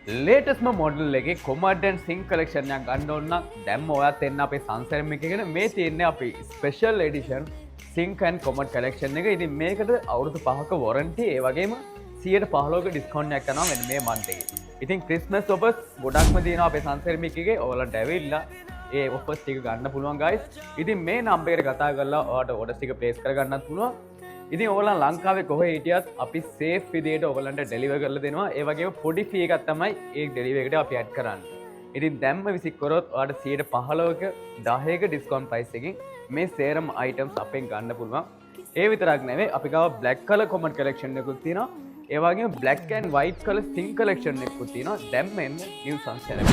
ලේටස්ම model එක කොමඩන් සිං කලෙක්ෂණයක් ගන්න ඕන්න දැම් ඔයත් එන්න අපේ සංසරම එකගෙන මේ තියන්නේ අපි ස්පෙෂල් එඩිෂන් සිංකන් කොමට කලෙක්ෂන් එක ඉතින් මේකට අවුරුදු පහක වොරන්ටි ඒ වගේම 115ක ඩිස්කවුන්ට් එකක් යනවා මෙන්න මේ මන්ත් එකේ. ඉතින් ක්‍රිස්මස් ඔෆර්ස් ගොඩක්ම තියෙනවා අපේ සංසරම එකේ. ඔයාලට ඇවිල්ලා ඒ ඔෆර්ස් ටික ගන්න පුළුවන් guys. ඉතින් මේ නම්බර් එකට කතා කරලා ඔයාලට ඕඩර්ස් ටික ප්ලේස් කරගන්නත් පුළුවන්. ඉතින් ඔයාලා ලංකාවේ කොහේ හිටියත් අපි සේෆ් විදියට ඔයාලන්ට ඩෙලිවර් කරලා දෙනවා. ඒ වගේම පොඩි ෆී එකක් තමයි ඒ ඩෙලිවරි එකට අපි ඇඩ් කරන්නේ. ඉතින් දැම්ම විසිට කරොත් ඔයාලට 15ක 10ක ඩිස්කවුන්ට් ප්‍රයිස් එකකින් මේ සේරම අයිටම්ස් අපෙන් ගන්න පුළුවන්. ඒ විතරක් නෙවෙයි අපි ගාව black color common collection එකකුත් තියෙනවා. ඒ වගේම black and white color thin collection එකකුත් තියෙනවා. දැම්ම එන්න new sunshine එක.